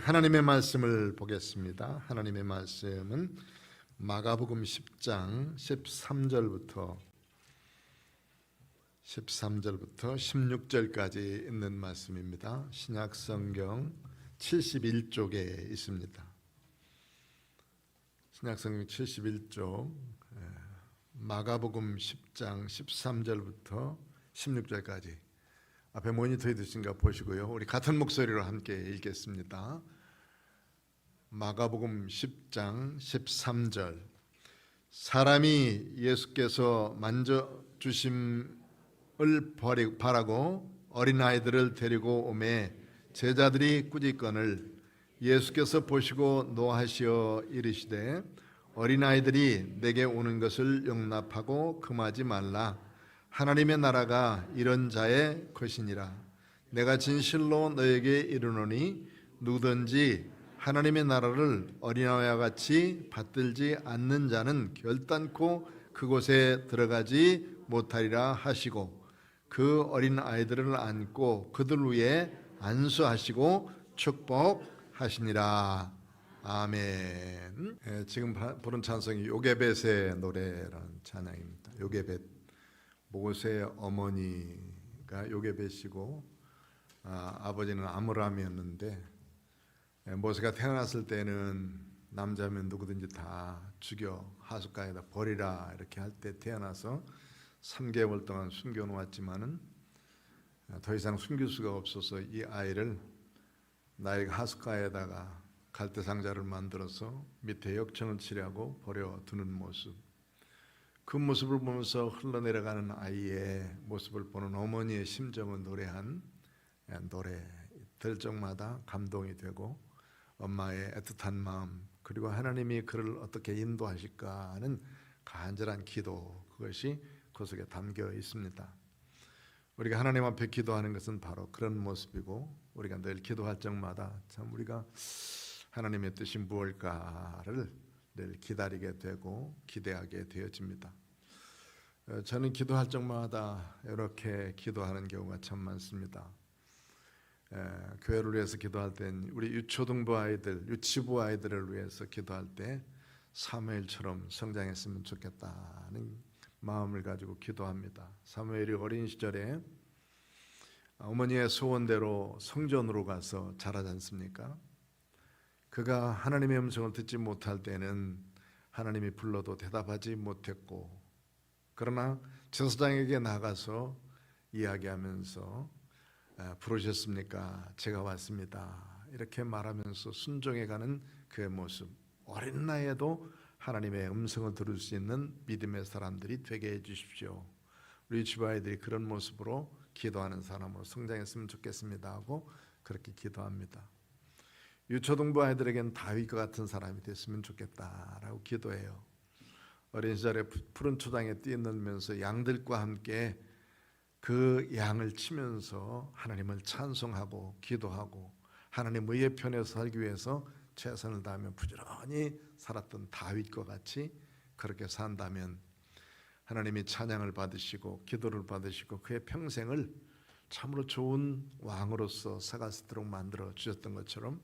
하나님의 말씀을 보겠습니다. 하나님의 말씀은 마가복음 10장 13절부터 16절까지 있는 말씀입니다. 신약성경 71쪽에 있습니다. 신약성경 71쪽 마가복음 10장 13절부터 16절까지 앞에 모니터에 두신가 보시고요. 우리 같은 목소리로 함께 읽겠습니다. 마가복음 10장 13절. 사람이 예수께서 만져주심을 바라고 어린아이들을 데리고 오매 제자들이 꾸짖거늘 예수께서 보시고 노하시어 이르시되 어린아이들이 내게 오는 것을 용납하고 금하지 말라. 하나님의 나라가 이런 자의 것이니라. 내가 진실로 너에게 이르노니 누구든지 하나님의 나라를 어린아이와 같이 받들지 않는 자는 결단코 그곳에 들어가지 못하리라 하시고 그 어린아이들을 안고 그들 위에 안수하시고 축복하시니라. 아멘. 지금 부른 찬송이 요게벳의 노래라는 찬양입니다. 요게벳, 모세의 어머니가 요게벳이고 아버지는 아므람이었는데 모세가 태어났을 때는 남자면 누구든지 다 죽여 하숫가에다 버리라 이렇게 할 때 태어나서 3개월 동안 숨겨놓았지만은 더 이상 숨길 수가 없어서 이 아이를 나이가 하숫가에다가 갈대상자를 만들어서 밑에 역청을 칠하고 버려두는 모습, 그 모습을 보면서 흘러내려가는 아이의 모습을 보는 어머니의 심정을 노래한 노래, 들 적마다 감동이 되고 엄마의 애틋한 마음, 그리고 하나님이 그를 어떻게 인도하실까 하는 간절한 기도, 그것이 그 속에 담겨 있습니다. 우리가 하나님 앞에 기도하는 것은 바로 그런 모습이고, 우리가 늘 기도할 적마다 참 우리가 하나님의 뜻이 무엇일까를 늘 기다리게 되고 기대하게 되어집니다. 저는 기도할 적마다 이렇게 기도하는 경우가 참 많습니다. 교회를 위해서 기도할 땐 우리 유초등부 아이들, 유치부 아이들을 위해서 기도할 때 사무엘처럼 성장했으면 좋겠다는 마음을 가지고 기도합니다. 사무엘이 어린 시절에 어머니의 소원대로 성전으로 가서 자라지 않습니까? 그가 하나님의 음성을 듣지 못할 때는 하나님이 불러도 대답하지 못했고, 그러나 제사장에게 나가서 이야기하면서 부르셨습니까? 제가 왔습니다. 이렇게 말하면서 순종해가는 그의 모습, 어린 나이에도 하나님의 음성을 들을 수 있는 믿음의 사람들이 되게 해주십시오. 우리 집아이들이 그런 모습으로 기도하는 사람으로 성장했으면 좋겠습니다 하고 그렇게 기도합니다. 유초등부 아이들에게는 다윗과 같은 사람이 됐으면 좋겠다라고 기도해요. 어린 시절에 푸른 초장에 뛰어놀면서 양들과 함께 그 양을 치면서 하나님을 찬송하고 기도하고 하나님 의의 편에 살기 위해서 최선을 다하며 부지런히 살았던 다윗과 같이 그렇게 산다면 하나님이 찬양을 받으시고 기도를 받으시고 그의 평생을 참으로 좋은 왕으로서 살아갈 수 있도록 만들어 주셨던 것처럼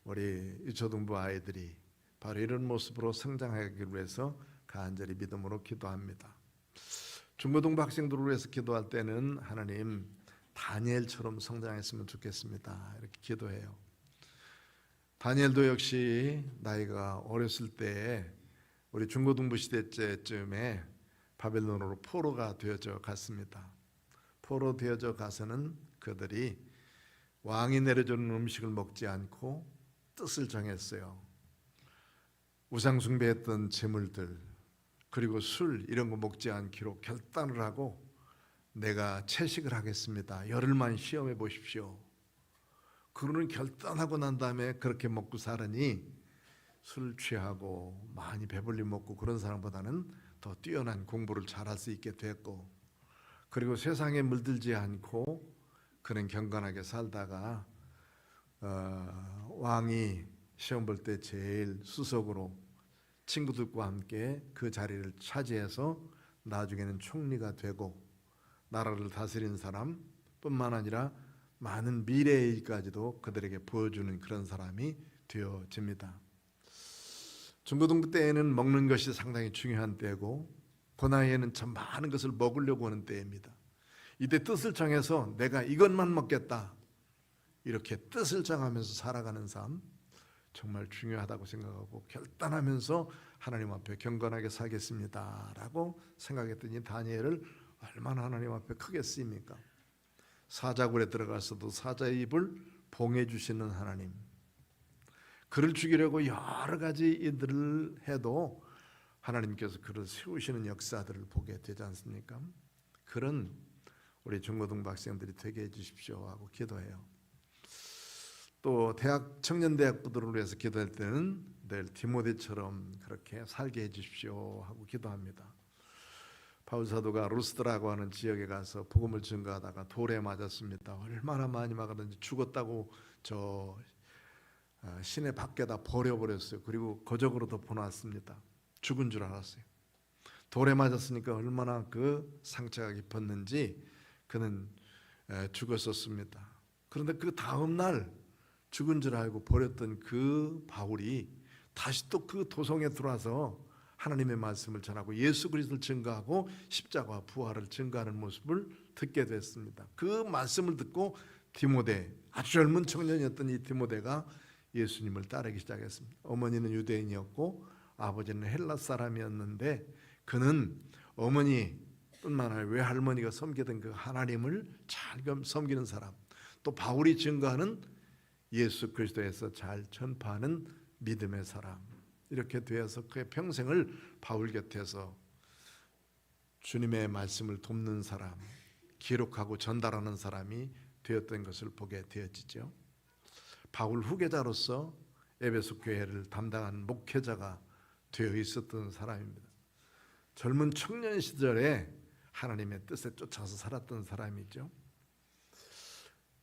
우리 유초등부 아이들이 바로 이런 모습으로 성장하기 위해서 간절히 믿음으로 기도합니다. 중고등부 학생들을 위해서 기도할 때는 하나님 다니엘처럼 성장했으면 좋겠습니다 이렇게 기도해요. 다니엘도 역시 나이가 어렸을 때 우리 중고등부 시대 때쯤에 바벨론으로 포로가 되어져 갔습니다. 포로 되어져 가서는 그들이 왕이 내려주는 음식을 먹지 않고 뜻을 정했어요. 우상 숭배했던 제물들 그리고 술 이런 거 먹지 않기로 결단을 하고 내가 채식을 하겠습니다. 열흘만 시험해 보십시오. 그러는 결단하고 난 다음에 그렇게 먹고 살으니 술 취하고 많이 배불리 먹고 그런 사람보다는 더 뛰어난 공부를 잘할 수 있게 됐고, 그리고 세상에 물들지 않고 그는 경건하게 살다가 왕이 시험 볼 때 제일 수석으로 친구들과 함께 그 자리를 차지해서 나중에는 총리가 되고 나라를 다스린 사람 뿐만 아니라 많은 미래의 일까지도 그들에게 보여주는 그런 사람이 되어집니다. 중고등부 때에는 먹는 것이 상당히 중요한 때고 그 나이에는 참 많은 것을 먹으려고 하는 때입니다. 이때 뜻을 정해서 내가 이것만 먹겠다, 이렇게 뜻을 정하면서 살아가는 삶 정말 중요하다고 생각하고 결단하면서 하나님 앞에 경건하게 살겠습니다 라고 생각했더니 다니엘을 얼마나 하나님 앞에 크게 쓰입니까? 사자굴에 들어가서도 사자의 입을 봉해 주시는 하나님, 그를 죽이려고 여러 가지 일들을 해도 하나님께서 그를 세우시는 역사들을 보게 되지 않습니까? 그런 우리 중고등부 학생들이 되게 해주십시오 하고 기도해요. 또 대학 청년대학부들을 위해서 기도할 때는 늘 디모데처럼 그렇게 살게 해주십시오 하고 기도합니다. 바울 사도가 루스드라고 하는 지역에 가서 복음을 증거하다가 돌에 맞았습니다. 얼마나 많이 맞았는지 죽었다고 저 시내 밖에다 버려버렸어요. 그리고 거적으로도 보냈습니다. 죽은 줄 알았어요. 돌에 맞았으니까 얼마나 그 상처가 깊었는지 그는 죽었었습니다. 그런데 그 다음 날 죽은 줄 알고 버렸던 그 바울이 다시 또 그 도성에 들어와서 하나님의 말씀을 전하고 예수 그리스도를 증거하고 십자가와 부활을 증거하는 모습을 듣게 됐습니다. 그 말씀을 듣고 디모데, 아주 젊은 청년이었던 이 디모데가 예수님을 따르기 시작했습니다. 어머니는 유대인이었고 아버지는 헬라 사람이었는데 그는 어머니뿐만 아니라 외할머니가 섬기던 그 하나님을 잘 섬기는 사람, 또 바울이 증거하는 예수 그리스도에서 잘 전파하는 믿음의 사람, 이렇게 되어서 그의 평생을 바울 곁에서 주님의 말씀을 돕는 사람, 기록하고 전달하는 사람이 되었던 것을 보게 되어지죠. 바울 후계자로서 에베소 교회를 담당한 목회자가 되어 있었던 사람입니다. 젊은 청년 시절에 하나님의 뜻에 쫓아서 살았던 사람이죠.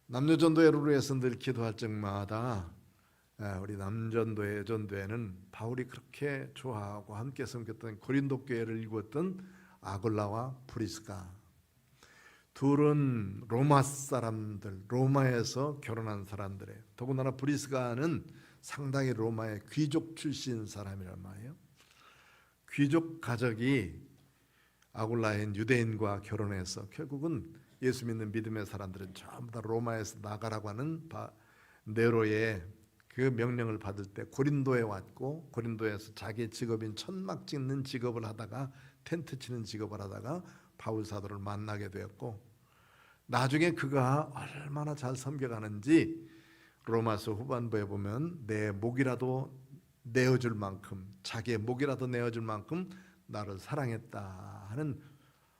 남녀전도회를 위해서 늘 기도할 적마다 우리 남전도회, 여전도회는 바울이 그렇게 좋아하고 함께 섬겼던 고린도 교회를 이루었던 아굴라와 브리스가, 둘은 로마 사람들, 로마에서 결혼한 사람들이에요. 더군다나 브리스가는 상당히 로마의 귀족 출신 사람이란 말이에요. 귀족 가족이 아굴라인 유대인과 결혼해서 결국은 예수 믿는 믿음의 사람들은 전부 다 로마에서 나가라고 하는 네로의 그 명령을 받을 때 고린도에 왔고, 고린도에서 자기의 직업인 천막 짓는 직업을 하다가, 텐트 치는 직업을 하다가 바울 사도를 만나게 되었고, 나중에 그가 얼마나 잘 섬겨가는지 로마서 후반부에 보면 내 목이라도 내어줄 만큼, 자기의 목이라도 내어줄 만큼 나를 사랑했다 하는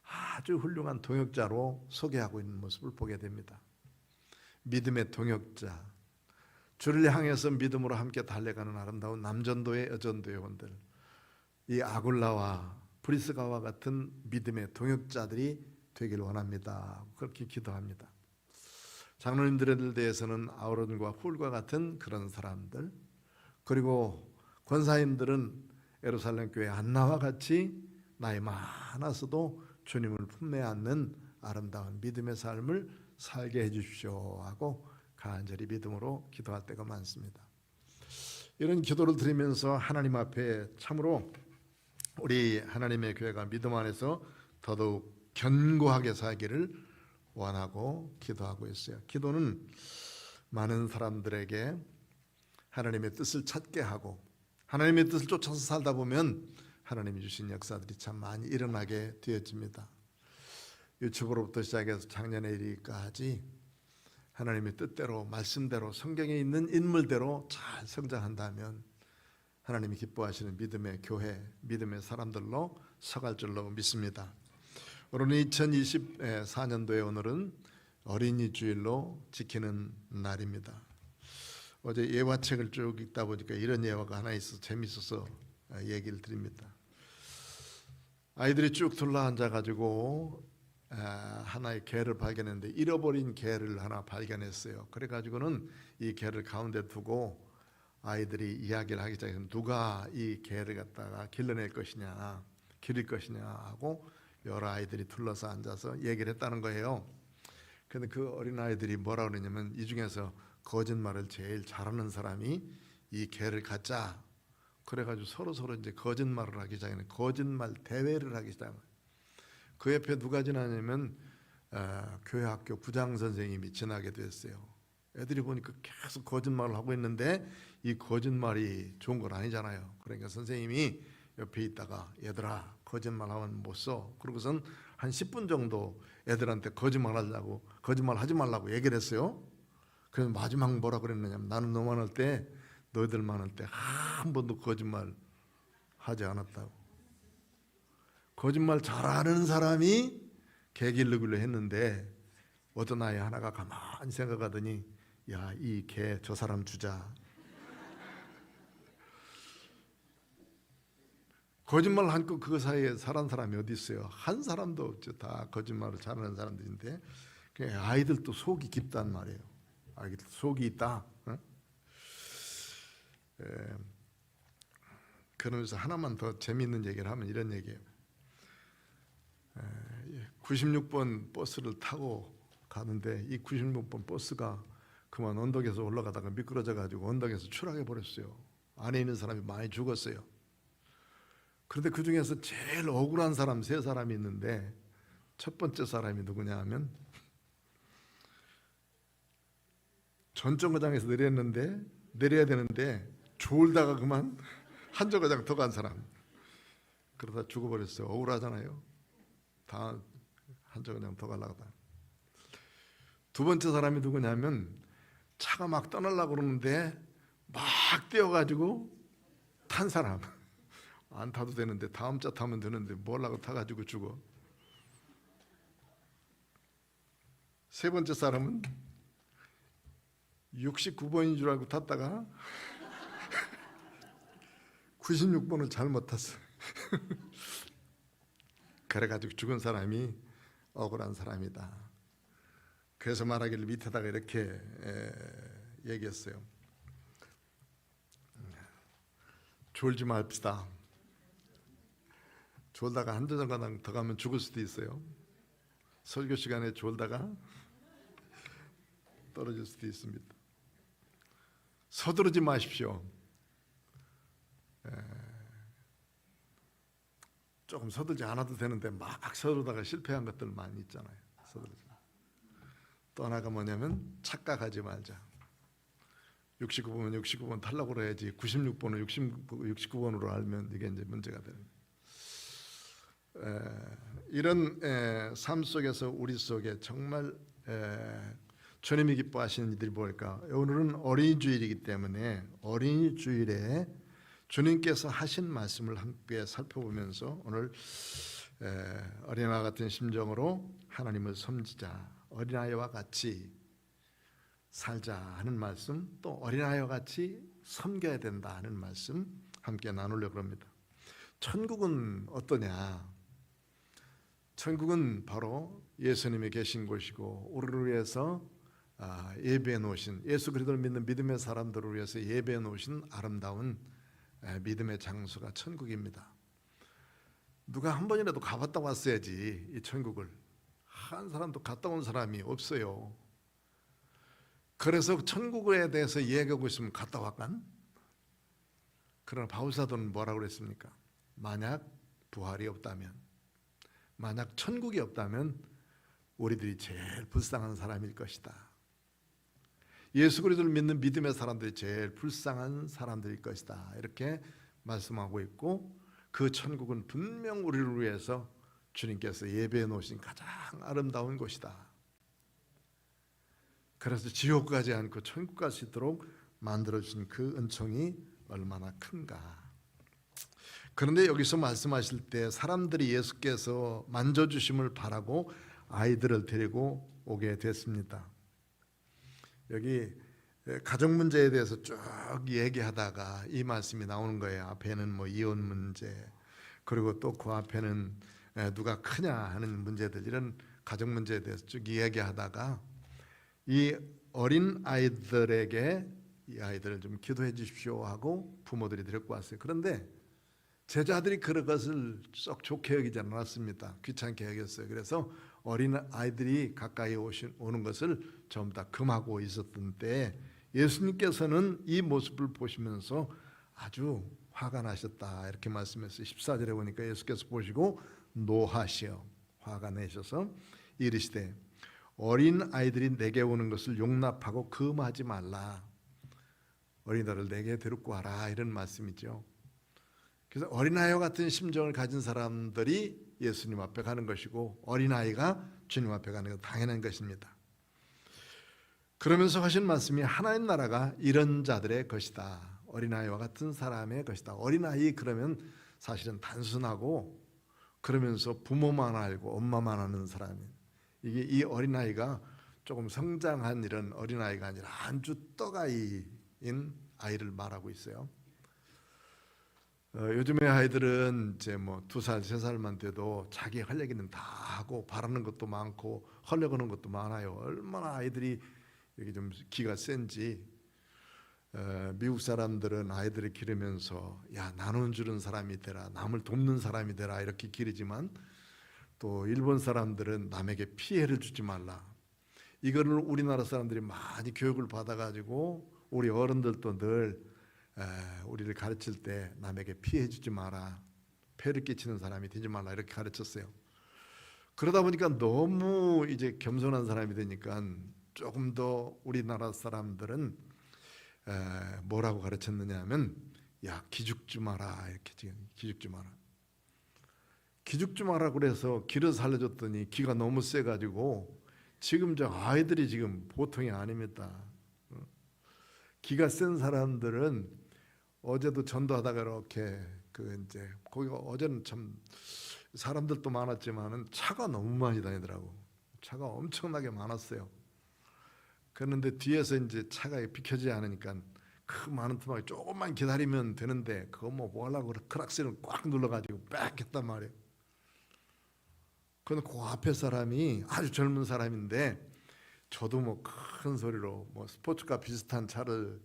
아주 훌륭한 동역자로 소개하고 있는 모습을 보게 됩니다. 믿음의 동역자, 주를 향해서 믿음으로 함께 달려가는 아름다운 남전도의 여전도회원들, 이 아굴라와 브리스가와 같은 믿음의 동역자들이 되길 원합니다. 그렇게 기도합니다. 장로님들에 대해서는 아우론과 훌과 같은 그런 사람들, 그리고 권사님들은 예루살렘 교회 안나와 같이 나이 많아서도 주님을 품에 안는 아름다운 믿음의 삶을 살게 해주십시오 하고 간절히 믿음으로 기도할 때가 많습니다. 이런 기도를 드리면서 하나님 앞에 참으로 우리 하나님의 교회가 믿음 안에서 더더욱 견고하게 살기를 원하고 기도하고 있어요. 기도는 많은 사람들에게 하나님의 뜻을 찾게 하고, 하나님의 뜻을 쫓아서 살다 보면 하나님이 주신 역사들이 참 많이 일어나게 되어집니다. 유튜브로부터 시작해서 작년에 이르기까지 하나님의 뜻대로, 말씀대로, 성경에 있는 인물대로 잘 성장한다면 하나님이 기뻐하시는 믿음의 교회, 믿음의 사람들로 서갈 줄로 믿습니다. 오늘은 2024년도의 오늘은 어린이 주일로 지키는 날입니다. 어제 예화책을 쭉 읽다 보니까 이런 예화가 하나 있어서 재밌어서 얘기를 드립니다. 아이들이 쭉 둘러앉아 가지고 하나의 개를 발견했는데 잃어버린 개를 하나 발견했어요. 그래가지고는 이 개를 가운데 두고 아이들이 이야기를 하기 시작해서 누가 이 개를 갖다가 길러낼 것이냐, 기를 것이냐 하고 여러 아이들이 둘러서 앉아서 얘기를 했다는 거예요. 근데 그 어린아이들이 뭐라 그러냐면 이 중에서 거짓말을 제일 잘하는 사람이 이 개를 갖자. 그래가지고 서로 이제 거짓말을 하기 시작하는 거짓말 대회를 하기 시작한 거예요. 그 옆에 누가 지나냐면 교회 학교 부장 선생님이 지나게 됐어요. 애들이 보니까 계속 거짓말을 하고 있는데 이 거짓말이 좋은 건 아니잖아요. 그러니까 선생님이 옆에 있다가 얘들아 거짓말하면 못 써. 그러고선 한 10분 정도 애들한테 거짓말하지 말라고 얘기를 했어요. 그래서 마지막 뭐라 그랬느냐면 나는 너 많을 때 너희들 많을 때 한 번도 거짓말 하지 않았다고. 거짓말 잘하는 사람이 개 기르기로 했는데 어떤 아이 하나가 가만히 생각하더니 야, 이 개 저 사람 주자. 거짓말 한거 그 사이에 살은 사람이 어디 있어요? 한 사람도 없죠. 다 거짓말을 잘하는 사람들인데 아이들도 속이 깊단 말이에요. 아이들 속이 있다. 어? 그러면서 하나만 더 재미있는 얘기를 하면 이런 얘기예요. 96번 버스를 타고 가는데 이 96번 버스가 그만 언덕에서 올라가다가 미끄러져 가지고 언덕에서 추락해 버렸어요. 안에 있는 사람이 많이 죽었어요. 그런데 그 중에서 제일 억울한 사람 세 사람이 있는데 첫 번째 사람이 누구냐 하면 전 정거장에서 내려야 되는데 졸다가 그만 한 정거장 더 간 사람. 그러다 죽어버렸어요. 억울하잖아요. 다 한 정거장 더 가려고 하다. 두 번째 사람이 누구냐면 차가 막 떠나려고 그러는데 막 뛰어가지고 탄 사람. 안 타도 되는데 다음 차 타면 되는데 뭘 하고 타가지고 죽어. 세 번째 사람은 69번인 줄 알고 탔다가 96번을 잘못 탔어. 그래가지고 죽은 사람이 억울한 사람이다. 그래서 말하기를 밑에다가 이렇게 얘기했어요. 졸지 맙시다. 졸다가 한 정거장 더 가면 죽을 수도 있어요. 설교 시간에 졸다가 떨어질 수도 있습니다. 서두르지 마십시오. 조금 서두르지 않아도 되는데 막 서두르다가 실패한 것들 많이 있잖아요. 서두르지. 또 하나가 뭐냐면 착각하지 말자. 69번은 69번 타려고 그래야지 96번을 69번으로 알면 이게 이제 문제가 되는 거예요. 이런 삶 속에서 우리 속에 정말 주님이 기뻐하시는 이들이 뭘까? 오늘은 어린이 주일이기 때문에 어린이 주일에 주님께서 하신 말씀을 함께 살펴보면서 오늘 어린아이 같은 심정으로 하나님을 섬기자, 어린아이와 같이 살자 하는 말씀, 또 어린아이와 같이 섬겨야 된다 하는 말씀 함께 나누려고 합니다. 천국은 어떠냐? 천국은 바로 예수님이 계신 곳이고 우리를 위해서 예배해 놓으신, 예수 그리스도를 믿는 믿음의 사람들을 위해서 예배해 놓으신 아름다운 믿음의 장소가 천국입니다. 누가 한 번이라도 가봤다 왔어야지. 이 천국을 한 사람도 갔다 온 사람이 없어요. 그래서 천국에 대해서 이야기하고 있으면 갔다 왔간? 그러나 바울사도는 뭐라고 그랬습니까? 만약 부활이 없다면, 만약 천국이 없다면 우리들이 제일 불쌍한 사람일 것이다. 예수 그리스도를 믿는 믿음의 사람들이 제일 불쌍한 사람들일 것이다. 이렇게 말씀하고 있고, 그 천국은 분명 우리를 위해서 주님께서 예배해 놓으신 가장 아름다운 곳이다. 그래서 지옥 가지 않고 천국 갈 수 있도록 만들어주신 그 은총이 얼마나 큰가. 그런데 여기서 말씀하실 때 사람들이 예수께서 만져주심을 바라고 아이들을 데리고 오게 됐습니다. 여기 가정 문제에 대해서 쭉 얘기하다가 이 말씀이 나오는 거예요. 앞에는 뭐 이혼 문제, 그리고 또 그 앞에는 누가 크냐 하는 문제들, 이런 가정 문제에 대해서 쭉 이야기하다가 이 어린 아이들에게 이 아이들을 좀 기도해 주십시오 하고 부모들이 데리고 왔어요. 그런데 제자들이 그것을 썩 좋게 여기지 않았습니다. 귀찮게 여겼어요. 그래서 어린 아이들이 가까이 오는 것을 전부 다 금하고 있었던 때 예수님께서는 이 모습을 보시면서 아주 화가 나셨다 이렇게 말씀해서 14절에 보니까 예수께서 보시고 노하시어 화가 내셔서 이르시되 어린 아이들이 내게 오는 것을 용납하고 금하지 말라. 어린아이를 내게 데리고 와라 이런 말씀이죠. 그래서 어린아이와 같은 심정을 가진 사람들이 예수님 앞에 가는 것이고 어린아이가 주님 앞에 가는 건 당연한 것입니다. 그러면서 하신 말씀이 하나님 나라가 이런 자들의 것이다. 어린아이와 같은 사람의 것이다. 어린아이 그러면 사실은 단순하고 그러면서 부모만 알고 엄마만 아는 사람이 이게 이 어린아이가 조금 성장한 이런 어린아이가 아니라 아주 떡아이인 아이를 말하고 있어요. 요즘의 아이들은 이제 뭐 2살, 3살만 돼도 자기 할 얘기는 다 하고 바라는 것도 많고 하려고는 것도 많아요. 얼마나 아이들이 여기 좀 기가 센지. 미국 사람들은 아이들을 기르면서 야 나눔 주는 사람이 되라, 남을 돕는 사람이 되라 이렇게 기르지만 또 일본 사람들은 남에게 피해를 주지 말라. 이거를 우리나라 사람들이 많이 교육을 받아가지고 우리 어른들도 늘 우리를 가르칠 때 남에게 피해 주지 마라, 폐를 끼치는 사람이 되지 말라 이렇게 가르쳤어요. 그러다 보니까 너무 이제 겸손한 사람이 되니까 조금 더 우리나라 사람들은 뭐라고 가르쳤느냐 하면 야 기죽지 마라 이렇게 지금 기죽지 마라. 기죽지 마라 그래서 기를 살려줬더니 기가 너무 세가지고 지금 저 아이들이 지금 보통이 아닙니다. 기가 센 사람들은 어제도 전도하다가 이렇게 이제 거기가 어제는 참 사람들도 많았지만은 차가 너무 많이 다니더라고. 차가 엄청나게 많았어요. 그런데 뒤에서 이제 차가 비켜지지 않으니까 그 많은 틈에 조금만 기다리면 되는데 그거 뭐 하려고 크락셀을 꽉 눌러가지고 빽 했단 말이에요. 그런데 그 앞에 사람이 아주 젊은 사람인데 저도 뭐 큰 소리로 뭐 스포츠카 비슷한 차를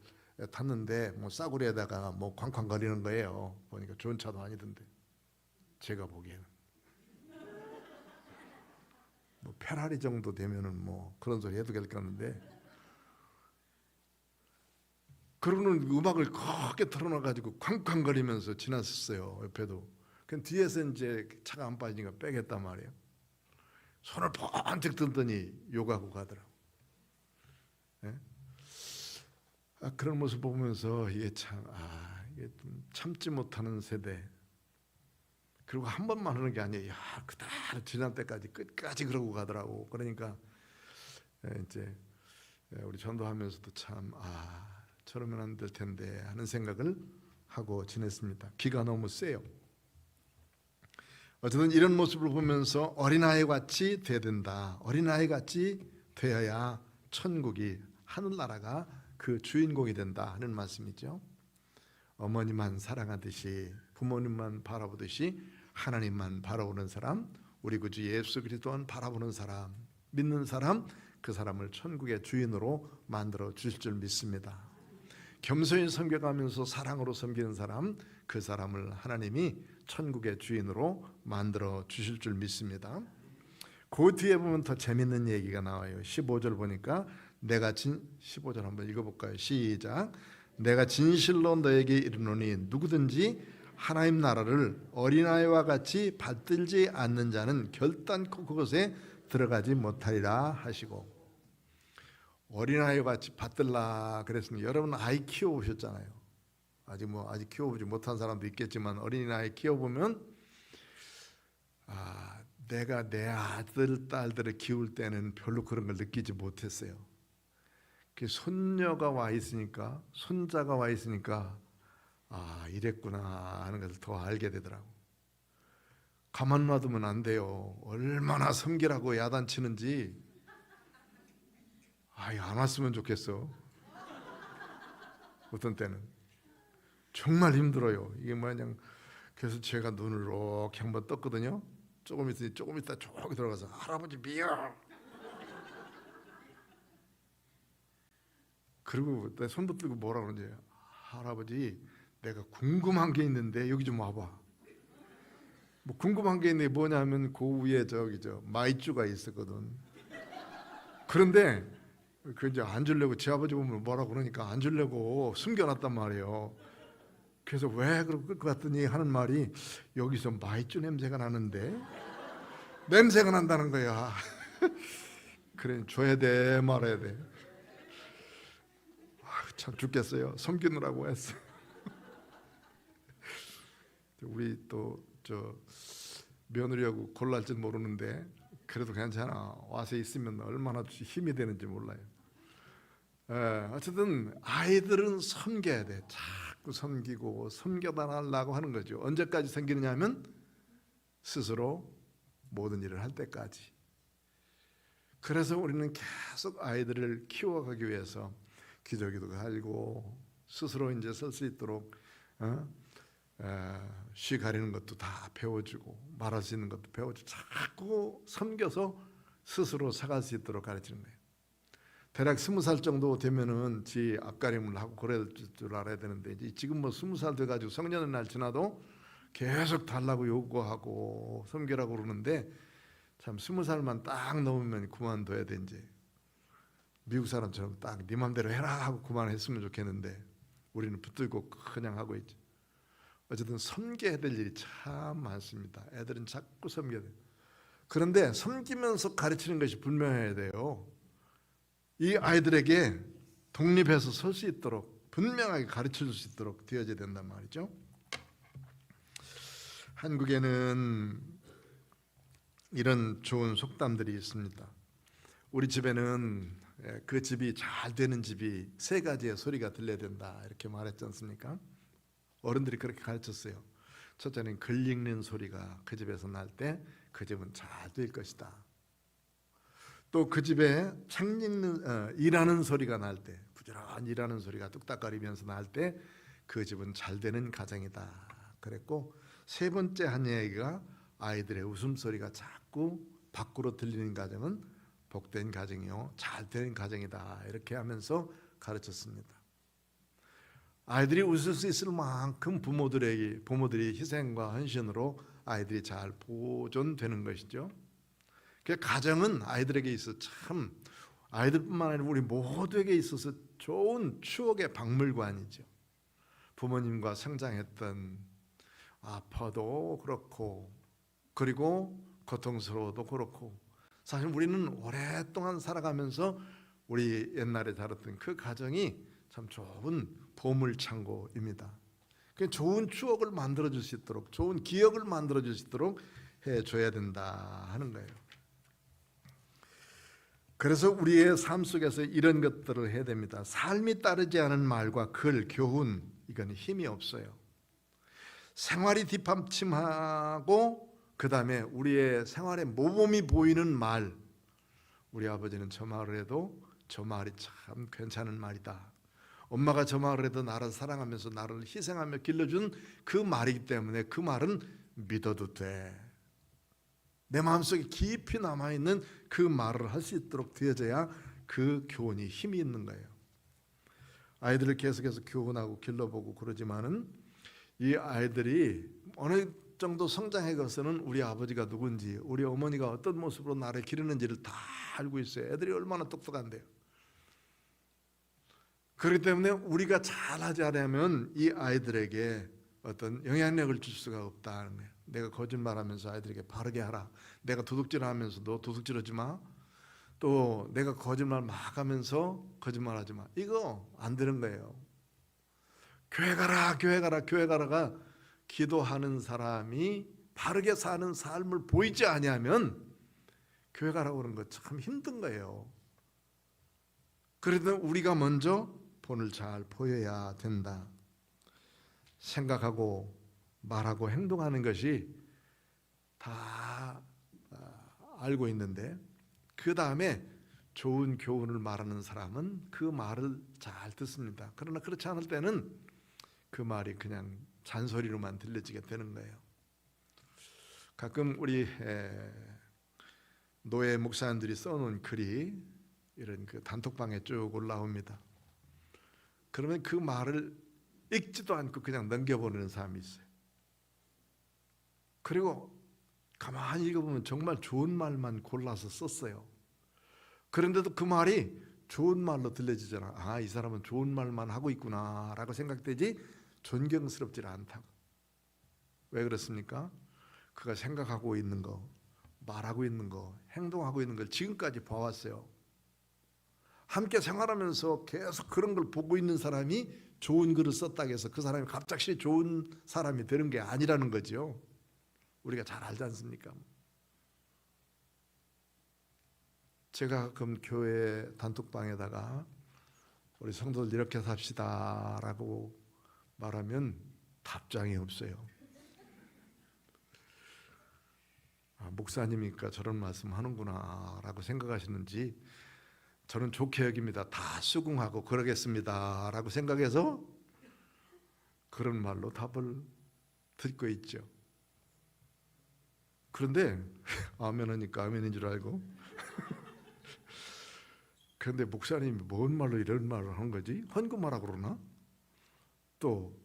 탔는데 뭐 싸구려에다가 뭐 쾅쾅거리는 거예요. 보니까 좋은 차도 아니던데 제가 보기에는 뭐 페라리 정도 되면은 뭐 그런 소리 해도 괜찮은데 그러는 음악을 크게 틀어놔가지고 쾅쾅거리면서 지났었어요. 옆에도. 그 뒤에서 이제 차가 안 빠지니까 빼겠단 말이에요. 손을 번쩍 들더니 욕하고 가더라고. 예? 그런 모습 보면서 이게 이게 좀 참지 못하는 세대. 그리고 한 번만 하는 게 아니에요. 그대로 지난 때까지 끝까지 그러고 가더라고. 그러니까 이제 우리 전도하면서도 저러면 안 될 텐데 하는 생각을 하고 지냈습니다. 기가 너무 세요. 어쨌든 이런 모습을 보면서 어린아이 같이 돼야 된다. 어린아이 같이 되어야 천국이 하늘나라가 그 주인공이 된다 하는 말씀이죠. 어머니만 사랑하듯이 부모님만 바라보듯이 하나님만 바라보는 사람, 우리 구주 예수 그리스도만 바라보는 사람, 믿는 사람, 그 사람을 천국의 주인으로 만들어 주실 줄 믿습니다. 겸손히 섬겨가면서 사랑으로 섬기는 사람, 그 사람을 하나님이 천국의 주인으로 만들어 주실 줄 믿습니다. 그 뒤에 보면 더 재밌는 얘기가 나와요. 15절 보니까 15절 한번 읽어볼까요? 시작. 내가 진실로 너에게 이르노니 누구든지 하나님 나라를 어린아이와 같이 받들지 않는 자는 결단코 그것에 들어가지 못하리라 하시고, 어린아이와 같이 받들라 그랬으니 여러분 아이 키워보셨잖아요. 아직 키워보지 못한 사람도 있겠지만 어린아이 키워보면 내가 내 아들 딸들을 키울 때는 별로 그런 걸 느끼지 못했어요. 손녀가 와 있으니까, 손자가 와 있으니까 이랬구나 하는 것을 더 알게 되더라고. 가만 놔두면 안 돼요. 얼마나 섬기라고 야단치는지. 안 왔으면 좋겠어. 어떤 때는 정말 힘들어요. 이게 그냥 그래서 제가 눈을 이렇게 한번 떴거든요. 조금 있다 저기 들어가서 할아버지 미워. 그리고 내 손 붙들고 뭐라 그러는지, 할아버지 내가 궁금한 게 있는데 여기 좀 와봐. 뭐 궁금한 게 있는데 뭐냐면 그 위에 저 마이쮸가 있었거든. 그런데 그 이제 안 주려고 지 아버지 보면 뭐라 그러니까 안 주려고 숨겨놨단 말이에요. 그래서 왜 그럴 것 같더니 하는 말이 여기서 마이쮸 냄새가 나는데 냄새가 난다는 거야. 그래 줘야 돼 말아야 돼. 참 죽겠어요. 섬기느라고 했어. 우리 또 저 며느리하고 골랄지 모르는데 그래도 괜찮아. 와서 있으면 얼마나 힘이 되는지 몰라요. 어쨌든 아이들은 섬겨야 돼. 자꾸 섬기고 섬겨달라고 하는 거죠. 언제까지 섬기느냐 하면 스스로 모든 일을 할 때까지. 그래서 우리는 계속 아이들을 키워가기 위해서 기저귀도 갈고 스스로 이제 설 수 있도록 쉬 가리는 것도 다 배워주고 말할 수 있는 것도 배워주고 자꾸 섬겨서 스스로 사갈 수 있도록 가르치는 거예요. 대략 20살 정도 되면은 지 앞가림을 하고 그럴 줄 알아야 되는데 지금 뭐 20살 돼가지고 성년의 날 지나도 계속 달라고 요구하고 섬기라고 그러는데 참 20살만 딱 넘으면 그만둬야 돼. 이제 미국 사람처럼 딱 네 맘대로 해라 하고 그만했으면 좋겠는데 우리는 붙들고 그냥 하고 있죠. 어쨌든 섬겨야 될 일이 참 많습니다. 애들은 자꾸 섬겨야 돼요. 그런데 섬기면서 가르치는 것이 분명해야 돼요. 이 아이들에게 독립해서 설 수 있도록 분명하게 가르쳐 줄 수 있도록 되어져야 된단 말이죠. 한국에는 이런 좋은 속담들이 있습니다. 우리 집에는 그 집이 잘 되는 집이 세 가지의 소리가 들려야 된다 이렇게 말했지 않습니까? 어른들이 그렇게 가르쳤어요. 첫째는 글 읽는 소리가 그 집에서 날 때 그 집은 잘 될 것이다. 또 그 집에 책 읽는 일하는 소리가 날 때, 부지런히 일하는 소리가 뚝딱거리면서 날 때 그 집은 잘 되는 가정이다 그랬고, 세 번째 한 얘기가 아이들의 웃음소리가 자꾸 밖으로 들리는 가정은 복된 가정이요 잘 되는 가정이다 이렇게 하면서 가르쳤습니다. 아이들이 웃을 수 있을 만큼 부모들이 희생과 헌신으로 아이들이 잘 보존되는 것이죠. 그 가정은 아이들에게 있어 참 아이들뿐만 아니라 우리 모두에게 있어서 좋은 추억의 박물관이죠. 부모님과 성장했던 아파도 그렇고 그리고 고통스러워도 그렇고 사실 우리는 오랫동안 살아가면서 우리 옛날에 자랐던 그 가정이 참 좋은 보물창고입니다. 좋은 추억을 만들어줄 수 있도록 좋은 기억을 만들어줄 수 있도록 해줘야 된다 하는 거예요. 그래서 우리의 삶 속에서 이런 것들을 해야 됩니다. 삶이 따르지 않은 말과 글, 교훈 이건 힘이 없어요. 생활이 뒷받침하고 그 다음에 우리의 생활의 모범이 보이는 말, 우리 아버지는 저 말을 해도 저 말이 참 괜찮은 말이다. 엄마가 저 말을 해도 나를 사랑하면서 나를 희생하며 길러준 그 말이기 때문에 그 말은 믿어도 돼. 내 마음속에 깊이 남아있는 그 말을 할 수 있도록 되어져야 그 교훈이 힘이 있는 거예요. 아이들을 계속해서 교훈하고 길러보고 그러지만은 이 아이들이 어느 정도 성장해 가서는 우리 아버지가 누군지 우리 어머니가 어떤 모습으로 나를 기르는지를 다 알고 있어요. 애들이 얼마나 똑똑한데요. 그렇기 때문에 우리가 잘하지 않으면 이 아이들에게 어떤 영향력을 줄 수가 없다는 거예요. 내가 거짓말하면서 아이들에게 바르게 하라. 내가 도둑질하면서 너 도둑질하지 마. 또 내가 거짓말 막 하면서 거짓말하지 마. 이거 안 되는 거예요. 교회 가라, 교회 가라, 교회 가라가 기도하는 사람이 바르게 사는 삶을 보이지 아니하면 교회 가라고 그러는 거 참 힘든 거예요. 그래도 우리가 먼저 본을 잘 보여야 된다. 생각하고 말하고 행동하는 것이 다 알고 있는데 그 다음에 좋은 교훈을 말하는 사람은 그 말을 잘 듣습니다. 그러나 그렇지 않을 때는 그 말이 그냥 잔소리로만 들려지게 되는 거예요. 가끔 우리 노예 목사님들이 써놓은 글이 이런 그 단톡방에 쭉 올라옵니다. 그러면 그 말을 읽지도 않고 그냥 넘겨버리는 사람이 있어요. 그리고 가만히 읽어보면 정말 좋은 말만 골라서 썼어요. 그런데도 그 말이 좋은 말로 들려지잖아. 아, 이 사람은 좋은 말만 하고 있구나 라고 생각되지 존경스럽지 않다고. 왜 그렇습니까? 그가 생각하고 있는 거, 말하고 있는 거, 행동하고 있는 걸 지금까지 봐왔어요. 함께 생활하면서 계속 그런 걸 보고 있는 사람이 좋은 글을 썼다고 해서 그 사람이 갑자기 좋은 사람이 되는 게 아니라는 거죠. 우리가 잘 알지 않습니까? 제가 가끔 교회 단톡방에다가 우리 성도들 이렇게 삽시다 라고 말하면 답장이 없어요. 아, 목사님이니까 저런 말씀 하는구나 라고 생각하시는지 저는 좋게 여깁니다. 다 수긍하고 그러겠습니다 라고 생각해서 그런 말로 답을 듣고 있죠. 그런데 아멘 하니까 아멘인 줄 알고 그런데 목사님이 뭔 말로 이런 말을 하는 거지? 헌금하라고 그러나? 또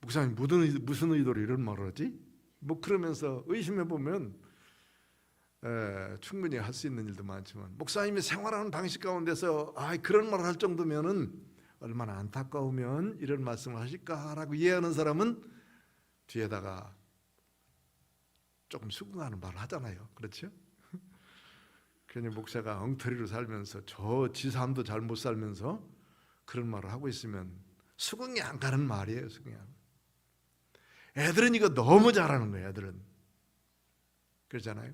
목사님 무슨 의도로 이런 말을 하지? 뭐 그러면서 의심해 보면 충분히 할 수 있는 일도 많지만 목사님이 생활하는 방식 가운데서 그런 말을 할 정도면은 얼마나 안타까우면 이런 말씀을 하실까라고 이해하는 사람은 뒤에다가 조금 수긍하는 말을 하잖아요. 그렇죠? 괜히 목사가 엉터리로 살면서 저 지 삶도 잘 못 살면서 그런 말을 하고 있으면 수긍이 안 가는 말이에요. 수긍이 안. 애들은 이거 너무 잘하는 거예요. 애들은 그렇잖아요.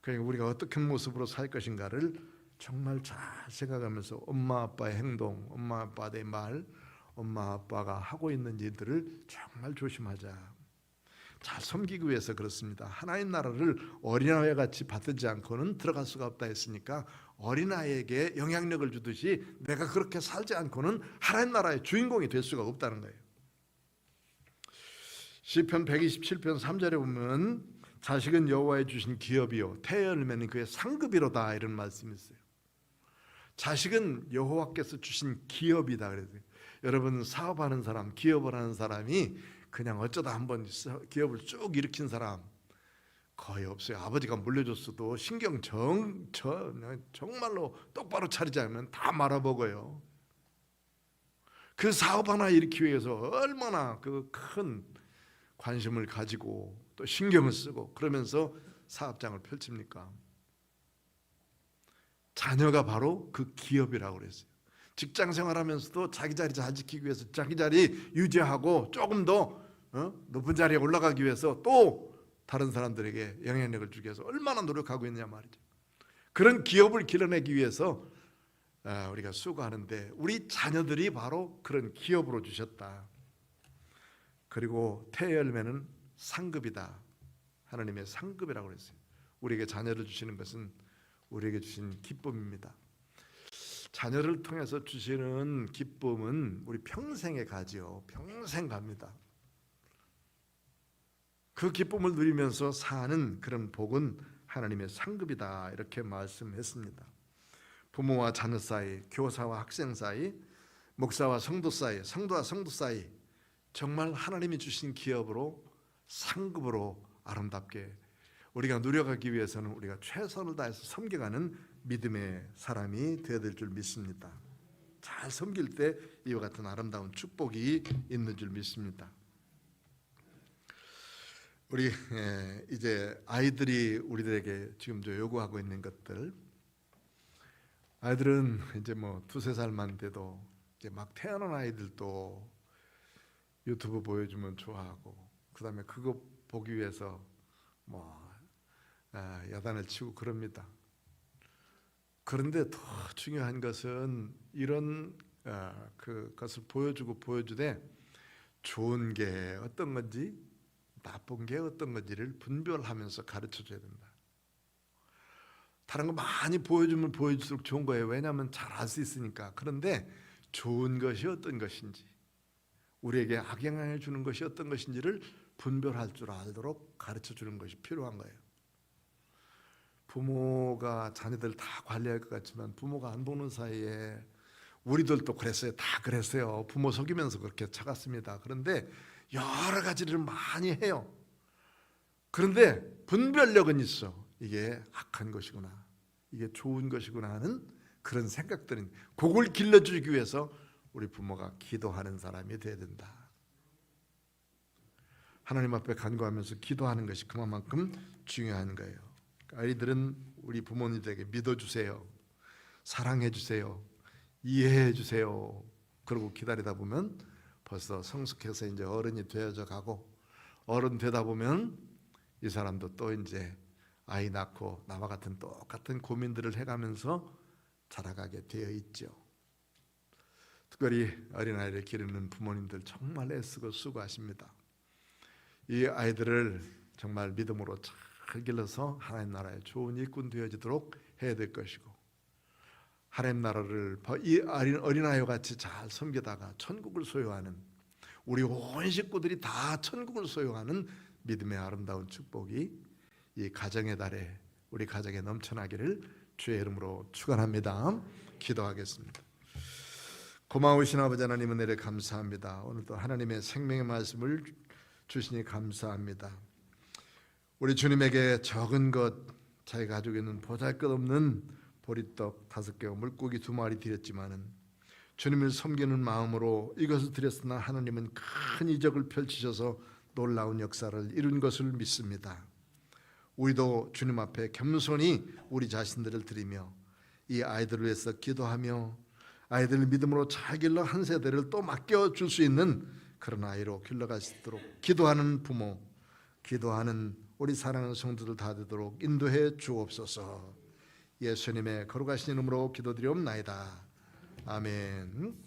그러니까 우리가 어떻게 모습으로 살 것인가를 정말 잘 생각하면서 엄마 아빠의 행동, 엄마 아빠의 말, 엄마 아빠가 하고 있는 일들을 정말 조심하자. 잘 섬기기 위해서 그렇습니다. 하나님 나라를 어린아이 같이 받들지 않고는 들어갈 수가 없다 했으니까 어린아이에게 영향력을 주듯이 내가 그렇게 살지 않고는 하나님 나라의 주인공이 될 수가 없다는 거예요. 시편 127편 3절에 보면 자식은 여호와의 주신 기업이요 태의 열매는 그의 상급이로다 이런 말씀이 있어요. 자식은 여호와께서 주신 기업이다 그랬어요. 여러분 사업하는 사람, 기업을 하는 사람이 그냥 어쩌다 한번 기업을 쭉 일으킨 사람 거의 없어요. 아버지가 물려줬어도 신경 정말로 똑바로 차리지 않으면 다 말아먹어요. 그 사업 하나 일으키기 위해서 얼마나 그 큰 관심을 가지고 또 신경을 쓰고 그러면서 사업장을 펼칩니까? 자녀가 바로 그 기업이라고 그랬어요. 직장 생활하면서도 자기 자리 잘 지키기 위해서 자기 자리 유지하고 조금 더 높은 자리에 올라가기 위해서 또 다른 사람들에게 영향력을 주기 위해서 얼마나 노력하고 있느냐 말이죠. 그런 기업을 길러내기 위해서 우리가 수고하는데 우리 자녀들이 바로 그런 기업으로 주셨다. 그리고 태의 열매는 상급이다. 하나님의 상급이라고 그랬어요. 우리에게 자녀를 주시는 것은 우리에게 주신 기쁨입니다. 자녀를 통해서 주시는 기쁨은 우리 평생에 가지요. 평생 갑니다. 그 기쁨을 누리면서 사는 그런 복은 하나님의 상급이다 이렇게 말씀했습니다. 부모와 자녀 사이, 교사와 학생 사이, 목사와 성도 사이, 성도와 성도 사이 정말 하나님이 주신 기업으로 상급으로 아름답게 우리가 누려가기 위해서는 우리가 최선을 다해서 섬겨가는 믿음의 사람이 되어야 될 줄 믿습니다. 잘 섬길 때 이와 같은 아름다운 축복이 있는 줄 믿습니다. 우리 이제 아이들이 우리들에게 지금 요구하고 있는 것들, 아이들은 이제 뭐 2-3살만 돼도 이제 막 태어난 아이들도 유튜브 보여주면 좋아하고 그다음에 그거 보기 위해서 뭐 야단을 치고 그럽니다. 그런데 더 중요한 것은 이런 그것을 보여주되 좋은 게 어떤 건지 나쁜 게 어떤 건지를 분별하면서 가르쳐줘야 된다. 다른 거 많이 보여주면 보여줄수록 좋은 거예요. 왜냐하면 잘 알 수 있으니까. 그런데 좋은 것이 어떤 것인지 우리에게 악영향을 주는 것이 어떤 것인지를 분별할 줄 알도록 가르쳐주는 것이 필요한 거예요. 부모가 자녀들 다 관리할 것 같지만 부모가 안 보는 사이에 우리들도 그랬어요. 다 그랬어요. 부모 속이면서 그렇게 차갔습니다. 그런데 여러 가지를 많이 해요. 그런데 분별력은 있어. 이게 악한 것이구나, 이게 좋은 것이구나 하는 그런 생각들은, 그걸 길러주기 위해서 우리 부모가 기도하는 사람이 돼야 된다. 하나님 앞에 간구하면서 기도하는 것이 그만큼 중요한 거예요. 아이들은 우리 부모님들에게 믿어주세요, 사랑해주세요, 이해해주세요. 그러고 기다리다 보면 벌써 성숙해서 이제 어른이 되어져 가고, 어른 되다 보면 이 사람도 또 이제 아이 낳고 나와 같은 똑같은 고민들을 해가면서 자라가게 되어 있죠. 특별히 어린아이를 기르는 부모님들 정말 애쓰고 수고하십니다. 이 아이들을 정말 믿음으로 잘 길러서 하나님 나라의 좋은 일꾼 되어지도록 해야 될 것이고, 하나님 나라를 이 어린아이와 같이 잘 섬기다가 천국을 소유하는, 우리 온 식구들이 다 천국을 소유하는 믿음의 아름다운 축복이 이 가정의 달에 우리 가정에 넘쳐나기를 주의 이름으로 축원합니다. 기도하겠습니다. 고마우신 아버지 하나님, 은혜를 감사합니다. 오늘도 하나님의 생명의 말씀을 주시니 감사합니다. 우리 주님에게 적은 것, 자기가 가지고 있는 보잘것없는 보리떡 5개와 물고기 2마리 드렸지만은 주님을 섬기는 마음으로 이것을 드렸으나 하나님은 큰 이적을 펼치셔서 놀라운 역사를 이룬 것을 믿습니다. 우리도 주님 앞에 겸손히 우리 자신들을 드리며 이 아이들을 위해서 기도하며 아이들을 믿음으로 잘 길러 한 세대를 또 맡겨줄 수 있는 그런 아이로 길러갈 수 있도록 기도하는 부모, 기도하는 우리 사랑하는 성도들 다 되도록 인도해 주옵소서. 예수님의 거룩하신 이름으로 기도드리옵나이다. 아멘.